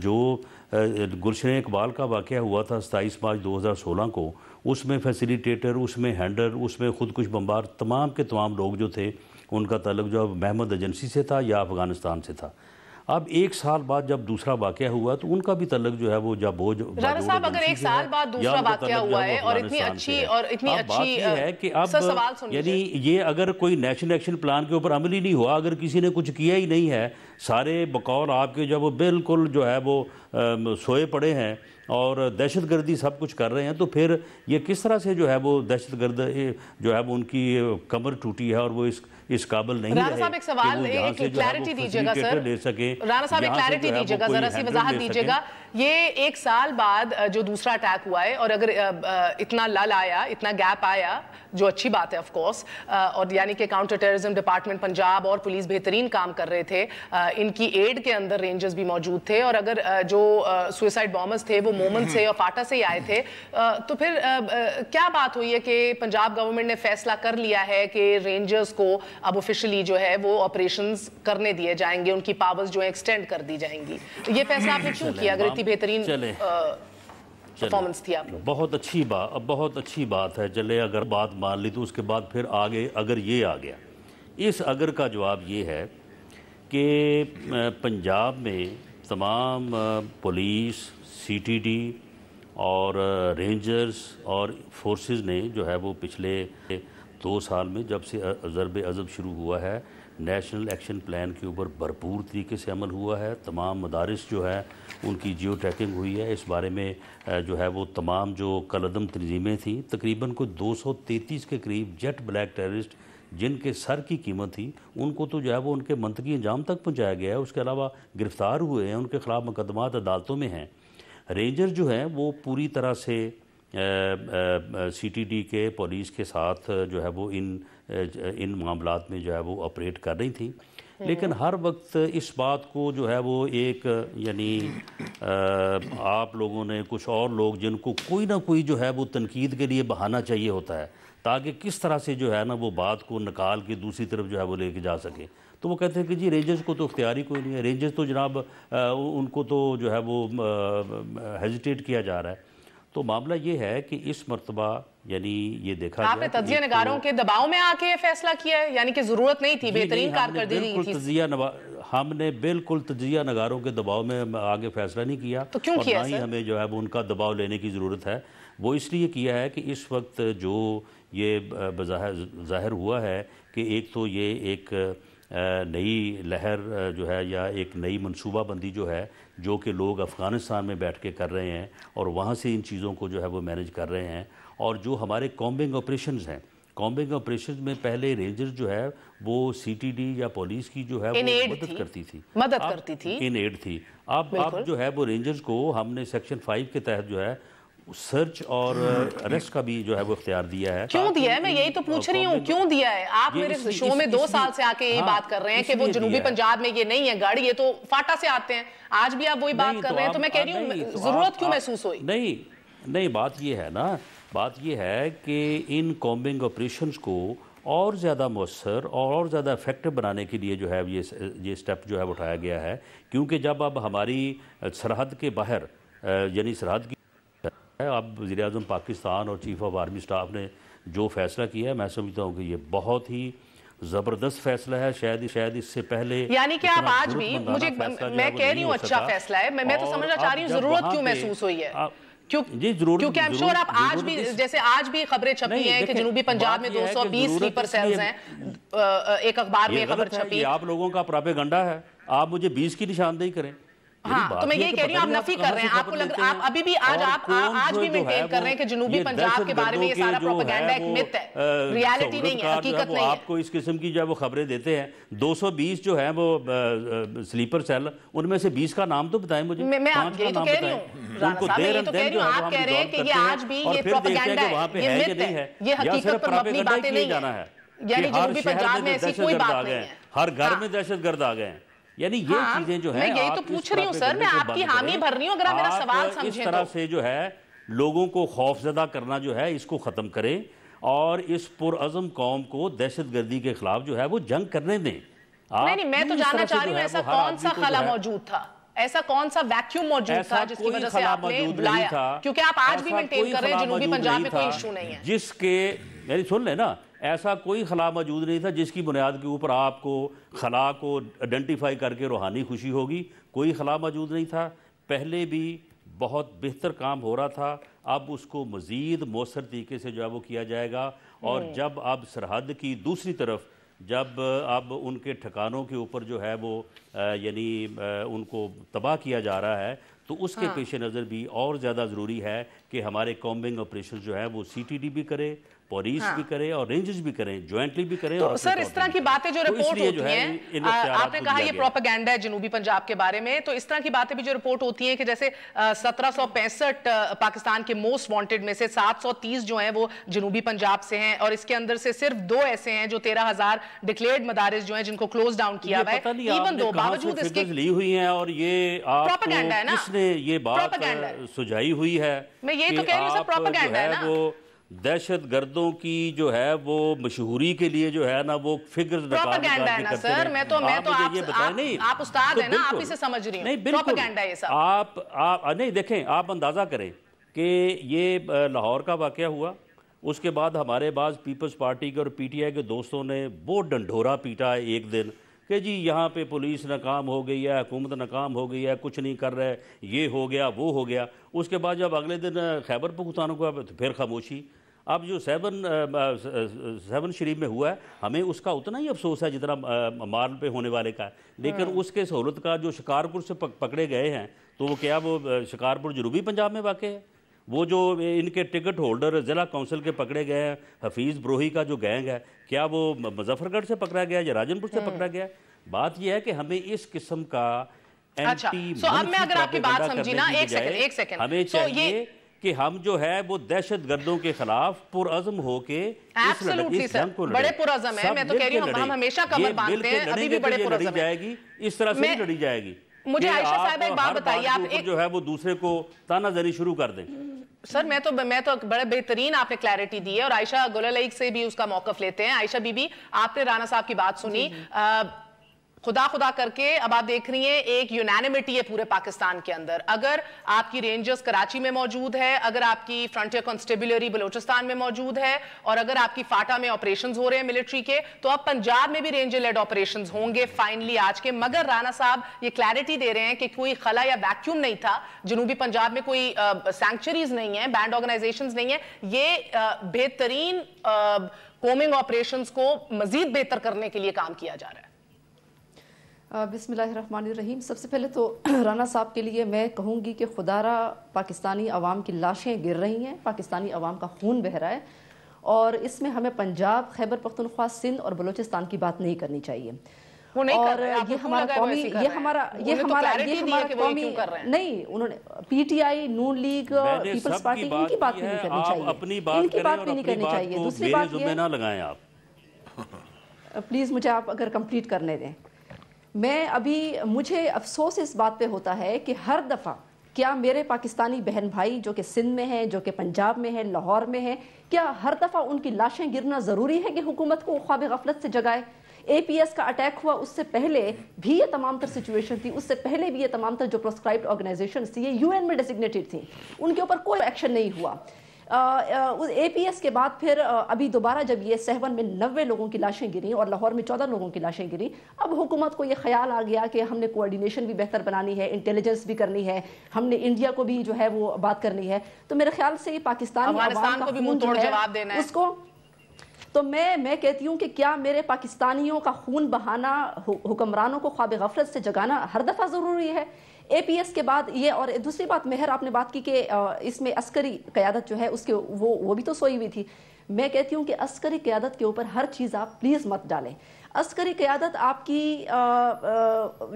جو گلشن اقبال کا واقعہ ہوا تھا 27 مارچ 2016 کو, اس میں فیسیلیٹیٹر, اس میں ہینڈر, اس میں خودکش بمبار تمام کے تمام لوگ جو تھے ان کا تعلق جو محمد ایجنسی سے تھا یا افغانستان سے تھا. اب 1 سال بعد جب دوسرا واقعہ ہوا تو ان کا بھی تعلق جو ہے وہ جب وہ رانا صاحب اگر 1 سال بعد دوسرا واقعہ ہوا ہے اور اتنی اچھی ہے کہ اب یعنی یہ اگر کوئی نیشنل ایکشن پلان کے اوپر عمل ہی نہیں ہوا, اگر کسی نے کچھ کیا ہی نہیں ہے, سارے بقول آپ کے جب وہ بالکل جو ہے وہ سوئے پڑے ہیں اور دہشت گردی سب کچھ کر رہے ہیں, تو پھر یہ کس طرح سے جو ہے وہ دہشت گرد جو ہے وہ ان کی کمر ٹوٹی ہے اور وہ اس قابل نہیں رہے. رانا صاحب ایک سوال, ایک کلیرٹی دیجیے گا سر, رانا صاحب ایک کلیرٹی دیجیے گا, ذرا سی وضاحت دیجیے گا. یہ 1 سال بعد جو دوسرا اٹیک ہوا ہے اور اگر اتنا لل آیا, اتنا گیپ آیا, جو اچھی بات ہے آف کورس, اور یعنی کہ کاؤنٹر ٹیررزم ڈپارٹمنٹ پنجاب اور پولیس بہترین کام کر رہے تھے, ان کی ایڈ کے اندر رینجرز بھی موجود تھے, اور اگر جو سوئسائڈ بامبرز تھے وہ مومن سے اور فاٹا سے ہی آئے تھے, تو پھر کیا بات ہوئی ہے کہ پنجاب گورنمنٹ نے فیصلہ کر لیا ہے کہ رینجرز کو اب آفیشلی جو ہے وہ آپریشنز کرنے دیے جائیں گے, ان کی پاورز جو ہیں ایکسٹینڈ کر دی جائیں گی. یہ فیصلہ آپ نے کیوں کیا اگر اتنی بہترین پرفارمنس تھی آپ لوگ؟ بہت اچھی بات ہے. چلے اگر بات مان لی تو اس کے بعد پھر آگے اگر یہ آ گیا, اس اگر کا جواب یہ ہے کہ پنجاب میں تمام پولیس, CTD اور رینجرز اور فورسز نے جو ہے وہ پچھلے 2 سال میں جب سے ضرب عضب شروع ہوا ہے, نیشنل ایکشن پلان کے اوپر بھرپور طریقے سے عمل ہوا ہے. تمام مدارس جو ہے ان کی جیو ٹریکنگ ہوئی ہے. اس بارے میں جو ہے وہ تمام جو کالعدم تنظیمیں تھیں, تقریباً کوئی 233 کے قریب جیٹ بلیک ٹیررسٹ جن کے سر کی قیمت تھی, ان کو تو جو ہے وہ ان کے منطقی انجام تک پہنچایا گیا ہے. اس کے علاوہ گرفتار ہوئے ہیں, ان کے خلاف مقدمات عدالتوں میں ہیں. رینجر جو ہیں وہ پوری طرح سے CTD کے پولیس کے ساتھ جو ہے وہ ان معاملات میں جو ہے وہ آپریٹ کر رہی تھیں, لیکن ہر وقت اس بات کو جو ہے وہ ایک یعنی آپ لوگوں نے, کچھ اور لوگ جن کو کوئی نہ کوئی جو ہے وہ تنقید کے لیے بہانہ چاہیے ہوتا ہے تاکہ کس طرح سے جو ہے نا وہ بات کو نکال کے دوسری طرف جو ہے وہ لے کے جا سکے, تو وہ کہتے ہیں کہ جی رینجرز کو تو اختیار ہی کوئی نہیں ہے, رینجرز تو جناب ان کو تو جو ہے وہ ہیزیٹیٹ کیا جا رہا ہے. تو معاملہ یہ ہے کہ اس مرتبہ یعنی یہ دیکھا آپ نے تجزیہ نگاروں کے دباؤ میں آ کے فیصلہ کیا ہے، یعنی کہ ضرورت نہیں تھی، بہترین کارکردگی تھی؟ ہم نے بالکل تجزیہ نگاروں کے دباؤ میں آگے فیصلہ نہیں کیا، تو کیوں کیا اور نہ ہی ہمیں جو ہے وہ ان کا دباؤ لینے کی ضرورت ہے۔ وہ اس لیے کیا ہے کہ اس وقت جو یہ ظاہر ہوا ہے کہ ایک تو یہ ایک نئی لہر جو ہے یا ایک نئی منصوبہ بندی جو ہے جو کہ لوگ افغانستان میں بیٹھ کے کر رہے ہیں اور وہاں سے ان چیزوں کو جو ہے وہ مینج کر رہے ہیں، اور جو ہمارے کامبنگ آپریشنز ہیں، کامبنگ آپریشنز میں پہلے رینجر جو ہے وہ سی ٹی ڈی یا پولیس کی جو ہے وہ مدد کرتی تھی، ان ایڈ تھی۔ اب جو ہے وہ رینجرز کو ہم نے سیکشن 5 کے تحت جو ہے سرچ اور اریسٹ کا بھی جو ہے وہ اختیار دیا ہے۔ کیوں دیا ہے؟ میں یہی تو پوچھ رہی ہوں، کیوں دیا ہے؟ آپ میرے شو میں 2 سال سے آ کے یہی بات کر رہے ہیں کہ وہ جنوبی پنجاب میں یہ نہیں ہے گڑھ، یہ تو فاٹا سے آتے ہیں، آج بھی آپ وہی بات کر رہے ہیں، تو میں کہہ رہی ہوں ضرورت کیوں محسوس ہوئی؟ نہیں، بات یہ ہے نا، بات یہ ہے کہ ان کامبنگ آپریشنز کو اور زیادہ مؤثر اور زیادہ افیکٹو بنانے کے لیے جو ہے یہ سٹیپ جو ہے اٹھایا گیا ہے، کیونکہ جب اب ہماری سرحد کے باہر یعنی سرحد کی اب وزیر اعظم پاکستان اور چیف آف آرمی سٹاف نے جو فیصلہ کیا ہے، میں سمجھتا ہوں کہ یہ بہت ہی زبردست فیصلہ ہے، شاید اس سے پہلے یعنی کہ آپ آج بھی میں کہہ رہی ہوں اچھا فیصلہ ہے، میں تو سمجھنا چاہ رہی ہوں ضرورت کیوں محسوس ہوئی ہے؟ کیونکہ I'm sure آپ آج بھی جیسے آج بھی خبریں چھپی ہیں کہ جنوبی پنجاب میں 220 سلیپر سیلز ہیں، ایک اخبار میں خبر چھپی۔ یہ آپ لوگوں کا پراپیگنڈا ہے، آپ مجھے 20 کی نشاندہی کریں۔ ہاں تو میں یہی کہہ رہی ہوں، آپ نفی کر رہے ہیں، آپ کو لگ رہا ہے آپ ابھی بھی آج بھی مینٹین کر رہے ہیں کہ جنوبی پنجاب کے بارے میں یہ سارا پروپیگنڈا ایک مت ہے، ریالٹی نہیں ہے، حقیقت نہیں ہے۔ آپ کو اس قسم کی جو وہ خبریں دیتے ہیں، 220 جو ہیں وہ سلیپر سیل، ان میں سے 20 کا نام تو بتائیں مجھے، میں یہی تو کہہ رہی ہوں رانا صاحب، میں یہ تو کہہ رہی ہوں، آپ کہہ رہے ہیں کہ یہ آج بھی یہ پروپیگنڈا ہے، یہ مت ہے، یہ حقیقت پر مبنی باتیں نہیں ہیں، یعنی جنوبی پنجاب میں ایسی کوئی بات نہیں ہے، ہر گھر میں دہشت گرد آ گئے ہیں، یعنی یہ چیزیں جو ہیں، میں یہی تو پوچھ رہی ہوں سر، میں آپ کی حامی بھر رہی ہوں، اگر آپ میرا سوال سمجھیں تو۔ اس طرح سے جو ہے لوگوں کو خوف زدہ کرنا جو ہے اس کو ختم کریں اور اس پرعزم قوم کو دہشت گردی کے خلاف جو ہے وہ جنگ کرنے دیں۔ نہیں، میں تو جاننا چاہ رہی ہوں ایسا کون سا خلا موجود تھا، ایسا کون سا ویکیوم موجود تھا جس کی وجہ سے آپ نے بلایا، کیونکہ آپ آج بھی مینٹین کر رہے ہیں جنوبی پنجاب میں کوئی ایشو نہیں ہے، جس کے یعنی سن لیں نا، ایسا کوئی خلا موجود نہیں تھا جس کی بنیاد کے اوپر آپ کو خلا کو آئیڈینٹیفائی کر کے روحانی خوشی ہوگی، کوئی خلا موجود نہیں تھا۔ پہلے بھی بہت بہتر کام ہو رہا تھا، اب اس کو مزید مؤثر طریقے سے جو ہے وہ کیا جائے گا، اور جب اب سرحد کی دوسری طرف جب اب ان کے ٹھکانوں کے اوپر جو ہے وہ یعنی ان کو تباہ کیا جا رہا ہے، تو اس کے پیش نظر بھی اور زیادہ ضروری ہے کہ ہمارے کامبنگ آپریشن جو ہے وہ سی ٹی ڈی بھی کرے، پولیس بھی کرے اور رینجرز بھی کریں، جوائنٹلی بھی کریں۔ تو سر اس طرح کی باتیں جو رپورٹ ہوتی ہیں، آپ نے کہا یہ پروپیگنڈا ہے جنوبی پنجاب کے بارے میں، تو اس طرح کی باتیں بھی جو رپورٹ ہوتی ہیں کہ جیسے 1765 پاکستان کے موسٹ وانٹڈ میں سے 730 جو ہیں وہ جنوبی پنجاب سے ہیں، اور اس کے اندر سے صرف 2 ایسے ہیں جو 13,000 ڈکلیئرڈ مدارس جو ہیں جن کو کلوز ڈاؤن کیا ہوا ہے، ایون دو باوجود اس کے لی ہوئی ہیں، اور یہ آپ کو کس نے یہ بات سجائی ہوئی ہے؟ میں یہی تو کہہ رہی ہوں سر، پروپیگنڈا ہے نا، وہ دہشت گردوں کی جو ہے وہ مشہوری کے لیے جو ہے نا وہ فگرز پروپیگنڈا ہے نا سر، میں تو آپ استاد ہیں نا، آپ ہی سے سمجھ رہی ہوں، پروپیگنڈا ہے یہ سب۔ آپ نہیں دیکھیں، آپ اندازہ کریں کہ یہ لاہور کا واقعہ ہوا، اس کے بعد ہمارے بعض پیپلز پارٹی کے اور پی ٹی آئی کے دوستوں نے بہت ڈنڈورا پیٹا ایک دن کہ جی یہاں پہ پولیس ناکام ہو گئی ہے، حکومت ناکام ہو گئی ہے، کچھ نہیں کر رہے، یہ ہو گیا وہ ہو گیا۔ اس کے بعد جب اگلے دن خیبر پختونخوا کو پھر خاموشی۔ اب جو 7 شریف میں ہوا ہے، ہمیں اس کا اتنا ہی افسوس ہے جتنا مال پہ ہونے والے کا ہے، لیکن اس کے سہولت کا جو شکارپور سے پکڑے گئے ہیں، تو وہ کیا وہ شکارپور جنوبی پنجاب میں واقع ہے؟ وہ جو ان کے ٹکٹ ہولڈر ضلع کونسل کے پکڑے گئے ہیں، حفیظ بروہی کا جو گینگ ہے، کیا وہ مظفر گڑھ سے پکڑا گیا یا راجن پور سے پکڑا گیا؟ بات یہ ہے کہ ہمیں اس قسم کا اینٹی اب میں اگر آپ کی بات سمجھی نا، ایک سیکنڈ ہمیں چاہیے کہ ہم جو ہے وہ دہشت گردوں کے خلاف پرعزم ہو کے اس جنگ کو لڑیں۔ بڑے پرعزم ہیں، میں تو کہہ رہی ہوں ہم ہمیشہ کمر باندھتے ہیں، ابھی بھی بڑے پرعزم ہیں۔ جائے گی اس طرح سے لڑی جائے گی، مجھے عائشہ صاحب ایک بات بتائیے، آپ جو ہے وہ دوسرے کو تانا زنی شروع کر دیں۔ سر میں تو بڑے بہترین آپ نے کلیئرٹی دی ہے، اور عائشہ گل علیگ سے بھی اس کا موقف لیتے ہیں۔ عائشہ بی بی، آپ نے رانا صاحب کی بات سنی، خدا خدا کر کے اب آپ دیکھ رہی ہیں ایک یونینیمٹی ہے پورے پاکستان کے اندر. اگر آپ کی رینجرز کراچی میں موجود ہے, اگر آپ کی فرنٹیئر کانسٹیبلری بلوچستان میں موجود ہے, اور اگر آپ کی فاٹا میں آپریشنز ہو رہے ہیں ملٹری کے, تو اب پنجاب میں بھی رینجر لیڈ آپریشنز ہوں گے فائنلی آج کے. مگر رانا صاحب یہ کلیئرٹی دے رہے ہیں کہ کوئی خلا یا ویکیوم نہیں تھا, جنوبی پنجاب میں کوئی سینکچریز نہیں ہیں, بینڈ آرگنائزیشنز نہیں ہیں. یہ بہترین کومنگ آپریشنز کو مزید بہتر کرنے کے لیے کام کیا جا رہا ہے. بسم اللہ الرحمن الرحیم. سب سے پہلے تو رانا صاحب کے لیے میں کہوں گی کہ خدا را پاکستانی عوام کی لاشیں گر رہی ہیں, پاکستانی عوام کا خون بہہ رہا ہے, اور اس میں ہمیں پنجاب, خیبر پختونخوا, سندھ اور بلوچستان کی بات نہیں کرنی چاہیے. اور یہ ہمارا قومی, یہ ہمارا قومی نہیں, انہوں نے P T I, Noon League, Peoples Party, ان کی بات نہیں کرنی چاہیے, ان کی بات نہیں کرنی چاہیے. دوسری بات یہ, پلیز مجھے آپ اگر کمپلیٹ کرنے دیں. میں ابھی, مجھے افسوس اس بات پہ ہوتا ہے کہ ہر دفعہ کیا میرے پاکستانی بہن بھائی جو کہ سندھ میں ہیں, جو کہ پنجاب میں ہیں, لاہور میں ہیں, کیا ہر دفعہ ان کی لاشیں گرنا ضروری ہے کہ حکومت کو خواب غفلت سے جگائے؟ اے پی ایس کا اٹیک ہوا, اس سے پہلے بھی یہ تمام تر سچویشن تھی, اس سے پہلے بھی یہ تمام تر جو پروسکرائبڈ آرگنائزیشنز تھی یہ یو این میں ڈیزگنیٹڈ تھیں, ان کے اوپر کوئی ایکشن نہیں ہوا. اے پی ایس کے بعد پھر ابھی دوبارہ جب یہ سہون میں 90 لوگوں کی لاشیں گریں اور لاہور میں 14 لوگوں کی لاشیں گریں, اب حکومت کو یہ خیال آ گیا کہ ہم نے کوارڈینیشن بھی بہتر بنانی ہے, انٹیلیجنس بھی کرنی ہے, ہم نے انڈیا کو بھی جو ہے وہ بات کرنی ہے. تو میرے خیال سے پاکستانی عوام کا خون جو ہے اس کو, تو میں کہتی ہوں کہ کیا میرے پاکستانیوں کا خون بہانا, حکمرانوں کو خواب غفلت سے جگانا ہر دفعہ ضروری ہے؟ اے پی ایس کے بعد یہ. اور دوسری بات, مہر آپ نے بات کی کہ اس میں عسکری قیادت جو ہے اس کے وہ بھی تو سوئی ہوئی تھی. میں کہتی ہوں کہ عسکری قیادت کے اوپر ہر چیز آپ پلیز مت ڈالیں. عسکری قیادت آپ کی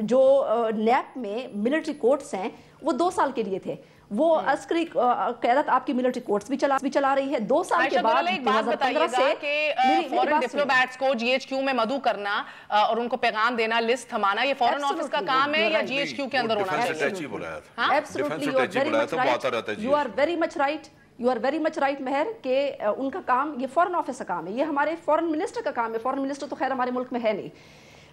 جو نیپ میں ملٹری کورٹس ہیں وہ 2 سال کے لیے تھے, وہ عسکری قیادت آپ کی ملٹری کورٹس بھی چلا رہی ہے. 2 سال کے بعد 2015 سے فورن ڈپلومیٹس کو جی ایچ کیو میں مدعو کرنا اور ان کو پیغام دینا, لسٹ تھمانا, یہ فورن آفس کا کام ہے یا جی ایچ کیو کے اندر ہونا چاہیے؟ You are very much right, you are very much right Mehr, کہ ان کا کام, یہ فورن آفس کا کام ہے, یہ ہمارے فورن منسٹر کا کام ہے. فورن منسٹر تو خیر ہمارے ملک میں ہے نہیں.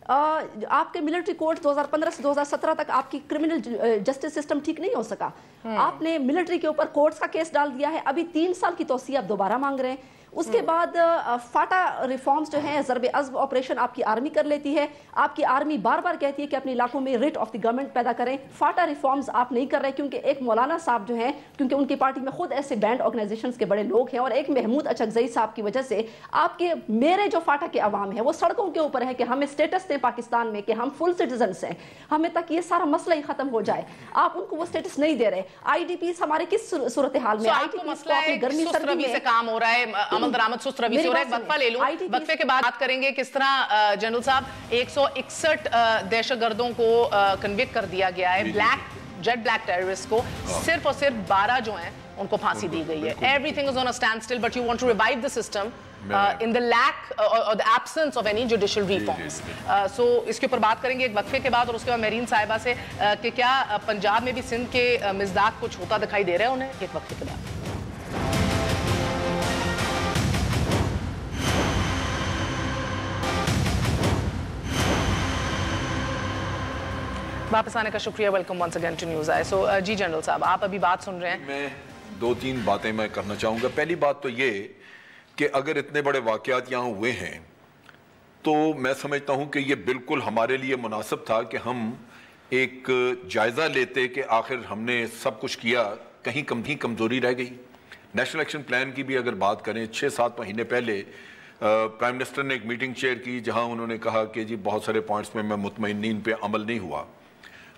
آپ کے ملٹری کورٹ 2015 سے 2017 تک آپ کی کرمنل جسٹس سسٹم ٹھیک نہیں ہو سکا. آپ نے ملٹری کے اوپر کورٹس کا کیس ڈال دیا ہے, ابھی 3 سال کی توسیع آپ دوبارہ مانگ رہے ہیں. اس کے بعد فاٹا ریفارمز جو ہیں, ضرب عضب آپریشن آپ کی آرمی کر لیتی ہے, آپ کی آرمی بار بار کہتی ہے کہ اپنے علاقوں میں ریٹ آف دی گورنمنٹ پیدا کریں. فاٹا ریفارمز آپ نہیں کر رہے کیونکہ ایک مولانا صاحب جو ہیں, کیونکہ ان کی پارٹی میں خود ایسے بینڈ آرگنائزیشنز کے بڑے لوگ ہیں, اور ایک محمود اچکزئی صاحب کی وجہ سے آپ کے میرے جو فاٹا کے عوام ہیں وہ سڑکوں کے اوپر ہے کہ ہمیں اسٹیٹس دیں پاکستان میں, کہ ہم فل سٹیزنس ہیں, ہمیں تک یہ سارا مسئلہ ہی ختم ہو جائے. آپ ان کو وہ اسٹیٹس نہیں دے رہے. آئی ڈی پیز ہمارے کس صورتحال میں, آئی ڈی پیز کو اپنی گرمی سردی میں کام ہو رہا ہے, عمل درآمد سست روی. ایک وقفہ لے لوں, وقفے کے بعد بات کریں گے کس طرح جنرل صاحب 161 دہشت گردوں کو کنوکٹ کر دیا گیا ہے, جیٹ بلیک ٹیررسٹ کو, صرف اور صرف 12 جو ہیں ان کو پھانسی دی گئی ہے. Everything is on a standstill, but you want to revive the system in the lack or the absence of any judicial reforms. So اس کے اوپر بات کریں گے ایک وقفے کے بعد, اور اس کے بعد مہرین صاحبہ سے کہ کیا پنجاب میں بھی سندھ کے مزداق کچھ ہوتا دکھائی دے رہا ہے انہیں, ایک وقفے کے بعد. واپس آنے کا شکریہ, welcome once again to news eye. So جی جنرل صاحب, آپ ابھی بات سن رہے ہیں. میں 2-3 باتیں میں کرنا چاہوں گا. پہلی بات تو یہ کہ اگر اتنے بڑے واقعات یہاں ہوئے ہیں تو میں سمجھتا ہوں کہ یہ بالکل ہمارے لیے مناسب تھا کہ ہم ایک جائزہ لیتے کہ آخر ہم نے سب کچھ کیا, کہیں کمزوری رہ گئی. نیشنل ایکشن پلان کی بھی اگر بات کریں, 6-7 مہینے پہلے پرائم منسٹر نے ایک میٹنگ چیئر کی جہاں انہوں نے کہا کہ جی بہت سارے پوائنٹس میں مطمئنین پہ عمل نہیں ہوا.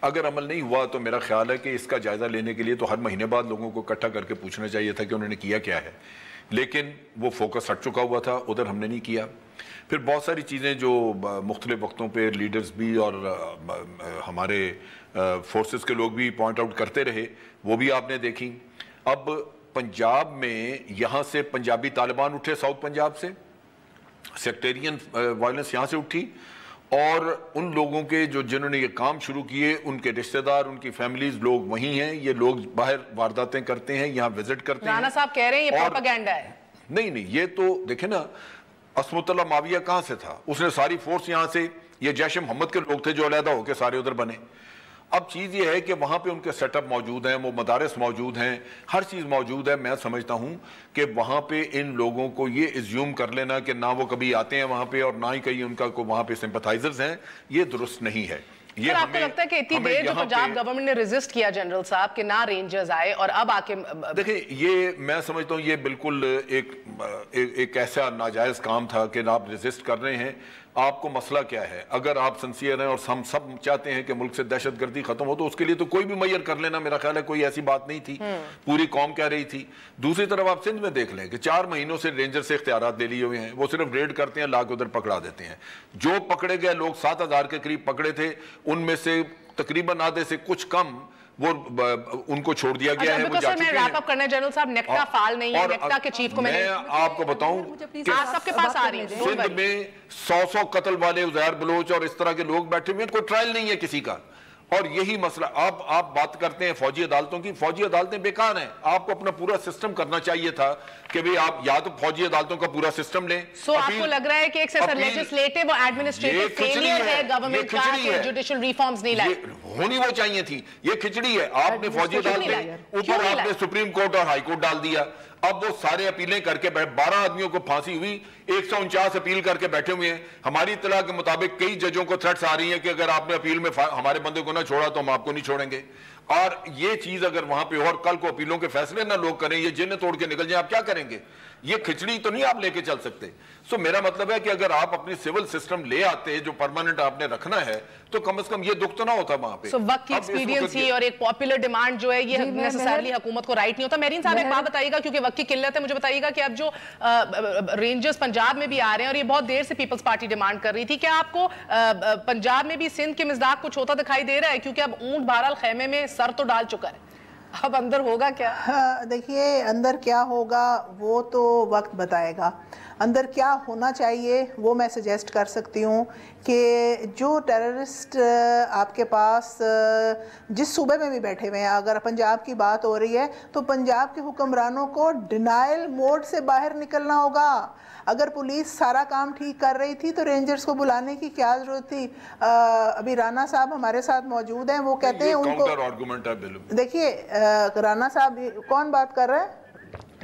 اگر عمل نہیں ہوا تو میرا خیال ہے کہ اس کا جائزہ لینے کے لیے تو ہر مہینے بعد لوگوں کو اکٹھا کر کے پوچھنا چاہیے تھا کہ انہوں نے کیا کیا ہے, لیکن وہ فوکس ہٹ چکا ہوا تھا, ادھر ہم نے نہیں کیا. پھر بہت ساری چیزیں جو مختلف وقتوں پہ لیڈرز بھی اور ہمارے فورسز کے لوگ بھی پوائنٹ آؤٹ کرتے رہے, وہ بھی آپ نے دیکھی. اب پنجاب میں یہاں سے پنجابی طالبان اٹھے, ساؤتھ پنجاب سے سیکٹیرین وائلنس یہاں سے اٹھی, اور ان لوگوں کے جنہوں نے یہ کام شروع کیے ان کے رشتہ دار, ان کی فیملیز لوگ وہیں ہیں. یہ لوگ باہر وارداتیں کرتے ہیں, یہاں وزٹ کرتے ہیں. رانا صاحب کہہ رہے ہیں یہ پروپیگنڈا ہے. نہیں, یہ تو دیکھیں نا, असमुतल्ला माविया कहाँ से था? उसने सारी फोर्स यहाँ से, ये जैश मोहम्मद के लोग थे जो अलहदा होकर सारे उधर बने। अब चीज़ ये है कि वहाँ पे उनके सेटअप मौजूद हैं, वो मदारस मौजूद हैं, हर चीज़ मौजूद है। मैं समझता हूँ कि वहाँ पे इन लोगों को ये एज्यूम कर लेना कि ना वो कभी आते हैं वहाँ पे और ना ही कहीं उनका को वहाँ पे सिंपथाइजर्स हैं, ये दुरुस्त नहीं है। ये आपको लगता है कि इतनी देर जो पंजाब गवर्नमेंट ने रेजिस्ट किया जनरल साहब कि ना रेंजर्स आए और अब आके देखिए, ये मैं समझता हूँ ये बिल्कुल एक ऐसा नाजायज काम था कि आप रेजिस्ट कर रहे हैं। आपको मसला क्या है? अगर आप सिंसियर हैं और हम सब चाहते हैं कि मुल्क से दहशतगर्दी खत्म हो, तो उसके लिए तो कोई भी मैयर कर लेना, मेरा ख्याल है कोई ऐसी बात नहीं थी, पूरी कौम कह रही थी। दूसरी तरफ आप सिंध में देख लें कि 4 महीनों से रेंजर से इख्तियारात ले लिए हुए हैं, वो सिर्फ रेड करते हैं, लाके उधर पकड़ा देते हैं। जो पकड़े गए लोग 7000 के करीब पकड़े थे, उनमें से तकरीबन आधे से कुछ कम वो उनको छोड़ दिया गया है। वो जा चुके हैं। करने जनरल साहब नेक्टा फाल नहीं है, नेक्टा के चीफ को मैं आपको बताऊं कि आप सबके पास आ रही है, सिंध में 100 कत्ल वाले उज़ैर बलोच और इस तरह के लोग बैठे हुए हैं, कोई ट्रायल नहीं है किसी का। और यही मसला आप बात करते हैं फौजी अदालतों की, फौजी अदालतें बेकार हैं। आपको अपना पूरा सिस्टम करना चाहिए था कि भाई आप या तो फौजी अदालतों का पूरा सिस्टम लें। आपको लग रहा है कि एक लेजिस्लेटिव और एडमिनिस्ट्रेटिव फेलियर है गवर्नमेंट का कि जुडिशियल रिफॉर्म्स नहीं लाए, होनी वो चाहिए थी। ये खिचड़ी है। आपने फौजी अदालत ऊपर आपने सुप्रीम कोर्ट और हाई कोर्ट डाल दिया। अब वो सारे अपीलें करके 12 आदमियों को फांसी हुई, 149 अपील करके बैठे हुए हैं। हमारी इत्तला के मुताबिक कई जजों को थ्रेट्स आ रही हैं कि अगर आपने अपील में हमारे बंदे को ना छोड़ा तो हम आपको नहीं छोड़ेंगे। और ये चीज अगर वहां पे और कल को अपीलों के फैसले ना लोग करें, ये जिन्हें तोड़ के निकल जाए, आप क्या करेंगे? ये खिचड़ी तो नहीं आप लेके चल सकते। सो मेरा मतलब है कि अगर आप अपनी सिविल सिस्टम ले आते जो परमानेंट आपने रखना है, तो कम से कम ये दुख तो ना होता वहां पे। वक्त की एक्सपीडियंसी और एक पॉपुलर डिमांड जो है ये नेसेसरली हुकूमत को राइट नहीं होता। मेरीन साहब एक बात बताइएगा, क्योंकि वक्त की किल्लत है, मुझे बताइएगा कि अब जो रेंजर्स पंजाब में भी आ रहे हैं और ये बहुत देर से पीपल्स पार्टी डिमांड कर रही थी, क्या आपको पंजाब में भी सिंध के मिज़दाक कुछ होता दिखाई दे रहा है? क्योंकि अब ऊंट बहरहाल खेमे में सर तो डाल चुका है, अब अंदर होगा क्या? देखिए, अंदर क्या होगा वो तो वक्त बताएगा। अंदर क्या होना चाहिए वो मैं सजेस्ट कर सकती हूँ कि जो टेररिस्ट आपके पास जिस सूबे में भी बैठे हुए हैं, अगर पंजाब की बात हो रही है तो पंजाब के हुक्मरानों को डिनाइल मोड से बाहर निकलना होगा। अगर पुलिस सारा काम ठीक कर रही थी तो रेंजर्स को बुलाने की क्या जरूरत थी? अभी राना साहब हमारे साथ मौजूद हैं, वो कहते हैं उनको, देखिए राना साहब कौन बात कर रहा है?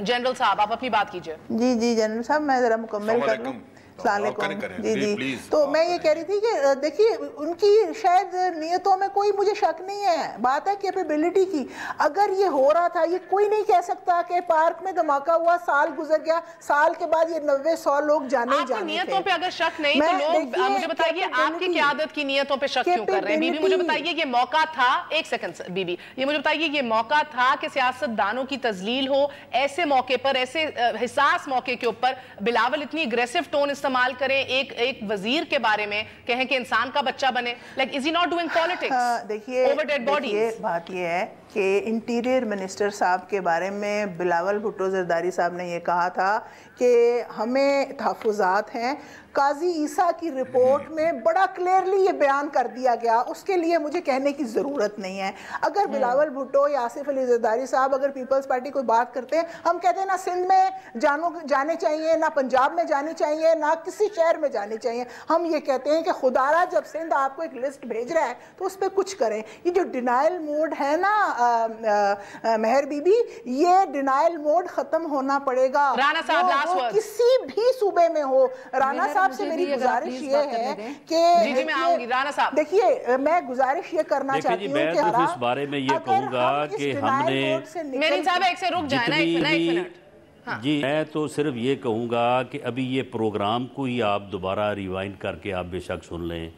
जनरल साहब आप अपनी बात कीजिए। जी जी जनरल साहब, मैं जरा मुकम्मल कर लूं। जी जी, तो मैं ये कह रही थी कि देखिए उनकी शायद नियतों में कोई मुझे शक नहीं है, बात है कैपेबिलिटी की। अगर ये हो रहा था, ये कोई नहीं कह सकता कि पार्क में धमाका हुआ, साल गुजर गया, साल के बाद ये 90-100 लोग जाने नियतों पे अगर शक नहीं तो लोग मुझे बताइए आपकी क़यादत की नियतों पे शक क्यों कर रहे हैं? बीबी मुझे बताइए ये मौका था, एक सेकंड बीबी, ये मुझे बताइए ये मौका था कि सियासतदानों की तजलील हो, ऐसे मौके पर, ऐसे हिसास मौके के ऊपर बिलावल इतनी अग्रेसिव टोन इस्तेमाल करें, एक वजीर के बारे में कहें कि इंसान का बच्चा बने, like is he not doing politics? देखिए ओवर डेड बॉडीज। बात ये है कि इंटीरियर मिनिस्टर साहब के बारे में बिलावल भुट्टो जरदारी साहब ने ये कहा था कि हमें तहफ़्फ़ुज़ात हैं। काजी ईसा की रिपोर्ट में बड़ा क्लियरली ये बयान कर दिया गया, उसके लिए मुझे कहने की ज़रूरत नहीं है। अगर बिलावल भुट्टो या आसिफ अली जरदारी साहब अगर पीपल्स पार्टी कोई बात करते हैं, हम कहते हैं ना सिंध में जाने चाहिए, ना पंजाब में जाने चाहिए, ना किसी शहर में जाने चाहिए। हम ये कहते हैं कि खुदारा जब सिंध आपको एक लिस्ट भेज रहा है तो उस पर कुछ करें। ये जो डिनाइल मोड है ना मेहर बीबी, ये डिनाइल मोड ख़त्म होना पड़ेगा। राना साहब किसी भी सूबे में हो। राना साहब से मेरी गुजारिश ये है कि राना साहब देखिए, मैं गुजारिश ये करना चाहती हूँ कि मैं इस बारे में ये कहूँगा कि हमने मेरी साहब एक से रुक जाए ना, एक मिनट। हाँ। जी, मैं तो सिर्फ ये कहूँगा कि अभी ये प्रोग्राम को ही आप दोबारा रिवाइंड करके आप बेशक सुन लें।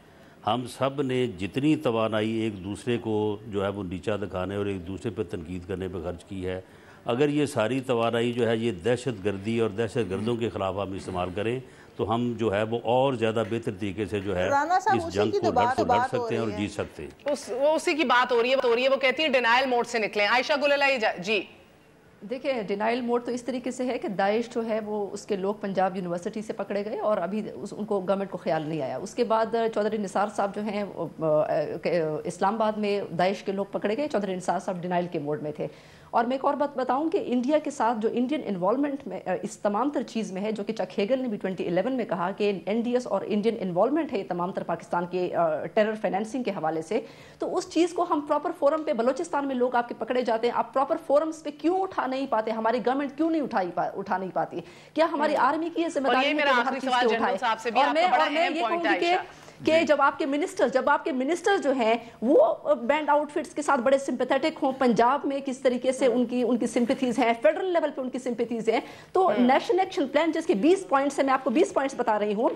हम सब ने जितनी तवानाई एक दूसरे को जो है वो नीचा दिखाने और एक दूसरे पर तनकीद करने पर खर्च की है, अगर ये सारी तवानाई जो है ये दहशत गर्दी और दहशत गर्दों के ख़िलाफ़ हम इस्तेमाल करें तो हम जो है वो और ज़्यादा बेहतर तरीके से जो है इस जंग को लड़ सकते हैं और जीत सकते हैं। उसी की बात हो रही है, वो कहती है डिनाइल मोड से निकलें। आयशा गुलेलाई जी। देखिए, डिनाइल मोड तो इस तरीके से है कि दाइश जो है वो उसके लोग पंजाब यूनिवर्सिटी से पकड़े गए और अभी उनको गवर्नमेंट को ख्याल नहीं आया। उसके बाद चौधरी निसार साहब जो हैं इस्लामाबाद में दाइश के लोग पकड़े गए, चौधरी निसार साहब डिनाइल के मोड में थे اور میں ایک اور بات بتاؤں کہ انڈیا کے ساتھ جو انڈین انوالومنٹ میں اس تمام تر چیز میں ہے، جو کہ چک ہیگل نے بھی 2011 میں کہا کہ NDS اور انڈین انوالومنٹ ہے تمام تر پاکستان کے ٹیرر فائنینسنگ کے حوالے سے، تو اس چیز کو ہم پراپر فورم پہ، بلوچستان میں لوگ آپ کے پکڑے جاتے ہیں، آپ پراپر فورمز پہ کیوں اٹھا نہیں پاتے؟ ہماری گورنمنٹ کیوں نہیں اٹھا نہیں پاتی؟ کیا ہماری آرمی کی یہ ذمہ داری ہے کہ ہر چیز کو اٹھائے؟ اور میں یہ کہوں گی کہ جب آپ کے منسٹر جو ہیں وہ بینڈ آؤٹ فٹس کے ساتھ بڑے سمپیتھیٹک ہوں، پنجاب میں کس طریقے سے ان کی سمپیتھیز ہیں، فیڈرل لیول پہ ان کی سمپیتھیز ہیں، تو نیشنل ایکشن پلان جس کے 20 پوائنٹس ہیں، میں آپ کو 20 پوائنٹس بتا رہی ہوں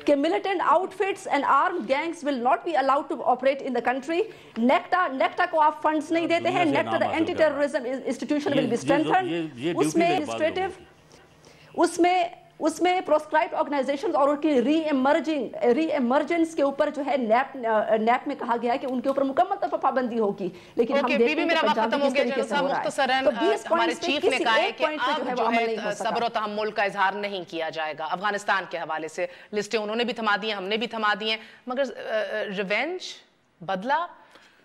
کہ militant outfits and armed gangs will not be allowed to operate in the country. NACTA کو آپ فنڈز نہیں دیتے ہیں، NACTA the anti-terrorism institution will be strengthened. اس میں proscribed organizations اور ان کی ری ایمرجنس کے اوپر جو ہے نیپ میں کہا گیا ہے کہ ان کے اوپر مکمل طور پر پابندی ہوگی، لیکن ہم دیکھتے ہیں کہ پنجاب میں کس طریقے سے ہو رہا ہے. تو 20 ہمارے چیف نے کہا ہے کہ اب جو ہے ہے صبر و تحمل کا اظہار نہیں کیا جائے گا. افغانستان کے حوالے سے لسٹیں انہوں نے بھی تھما دی ہیں، ہم نے بھی تھما دی ہیں، مگر ریونج، بدلہ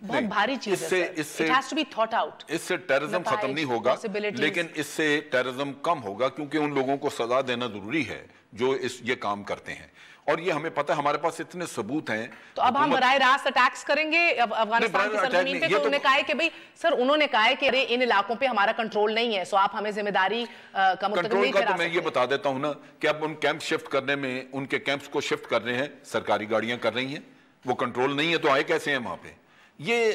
بہت بھاری چیز ہے. It has to be thought out. اس سے ٹیررزم ختم نہیں ہوگا، لیکن اس سے ٹیررزم کم ہوگا، کیونکہ ان لوگوں کو سزا دینا ضروری ہے جو یہ کام کرتے ہیں، اور یہ ہمیں پتہ ہے، ہمارے پاس اتنے ثبوت ہیں. تو اب ہم براہ راست اٹیکس کریں گے افغانستان کی سرزمین پہ؟ تو انہوں نے کہا ہے کہ بھئی سر، انہوں نے کہا ہے کہ ان علاقوں پہ ہمارا کنٹرول نہیں ہے، سو آپ ہمیں ذمہ داری کا مرتکب نہیں کرا سکتے. تو میں یہ بتا دیتا ہوں نا کہ اب ان کیمپ شفٹ کرنے میں، ان کے کیمپس کو شفٹ کر رہے ہیں، سرکاری گاڑیاں کر رہی ہیں، وہ کنٹرول نہیں ہے، تو آئے کیسے ہیں وہاں پہ؟ یہ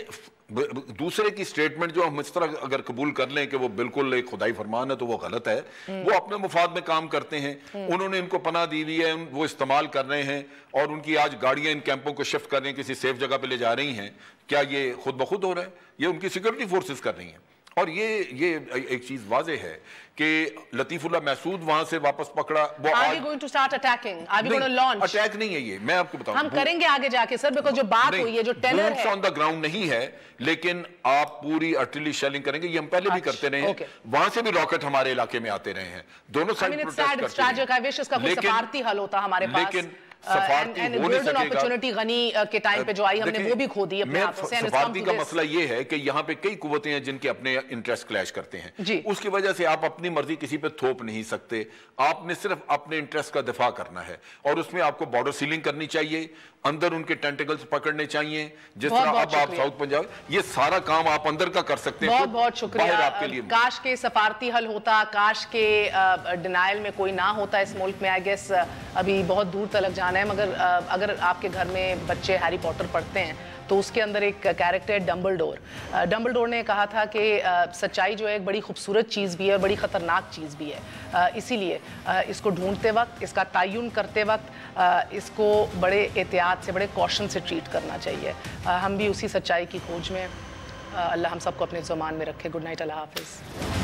دوسرے کی سٹیٹمنٹ جو ہم اس طرح اگر قبول کر لیں کہ وہ بالکل ایک خدائی فرمان ہے تو وہ غلط ہے. وہ اپنے مفاد میں کام کرتے ہیں، انہوں نے ان کو پناہ دی ہوئی ہے، وہ استعمال کر رہے ہیں، اور ان کی آج گاڑیاں ان کیمپوں کو شفٹ کر رہی ہیں، کسی سیف جگہ پہ لے جا رہی ہیں. کیا یہ خود بخود ہو رہا ہے؟ یہ ان کی سیکورٹی فورسز کر رہی ہیں. اور یہ ایک چیز واضح ہے کہ لطیف اللہ محسود وہاں سے واپس پکڑا. Are we going to start attacking? Are we going to launch? Attack نہیں ہے یہ، میں آپ کو بتاؤں ہم کریں گے آگے جا کے سر، بیکاز جو بات ہوئی ہے، جو ٹینر ہے، آن دا گراؤنڈ نہیں ہے، لیکن آپ پوری ارٹلری شیلنگ کریں گے. یہ ہم پہلے بھی کرتے رہے ہیں، وہاں سے بھی راکٹ ہمارے علاقے میں آتے رہے ہیں، دونوں سائڈ پروٹیسٹ کرتے ہیں. I wish اس کا کوئی سفارتی حل ہوتا ہمارے پاس. سفارتی ہو نہیں سکے گا. غنی کے ٹائم پہ جو آئی، ہم نے وہ بھی کھو دی اپنے ہاتھوں سے. سفارتی کا مسئلہ یہ ہے کہ یہاں پہ کئی قوتیں ہیں جن کے اپنے انٹرسٹ کلیش کرتے ہیں، اس کی وجہ سے آپ اپنی مرضی کسی پہ تھوپ نہیں سکتے. آپ نے صرف اپنے انٹرسٹ کا دفاع کرنا ہے، اور اس میں آپ کو بارڈر سیلنگ کرنی چاہیے، اندر ان کے ٹینٹیکلز پکڑنے چاہیے، جس طرح اب آپ ساؤتھ پنجاب، یہ سارا کام آپ اندر کا کر سکتے ہیں. بہت بہت شکریہ. کاش کے سفارتی حل ہوتا، کاش کے ڈینائل میں کوئی نہ ہوتا اس ملک میں. آئی گیس ابھی بہت دور تلک جانا ہے، مگر اگر آپ کے گھر میں بچے ہیری پوٹر پڑھتے ہیں تو اس کے اندر ایک کیریکٹر ہے ڈمبلڈور. ڈمبلڈور نے کہا تھا کہ سچائی جو ہے ایک بڑی خوبصورت چیز بھی ہے اور بڑی خطرناک چیز بھی ہے. اسی لیے اس کو ڈھونڈتے وقت، اس کا تعین کرتے وقت اس کو بڑے احتیاط سے، بڑے کوشن سے ٹریٹ کرنا چاہیے. ہم بھی اسی سچائی کی کھوج میں. اللہ ہم سب کو اپنے زمان میں رکھے. گڈ نائٹ، اللہ حافظ.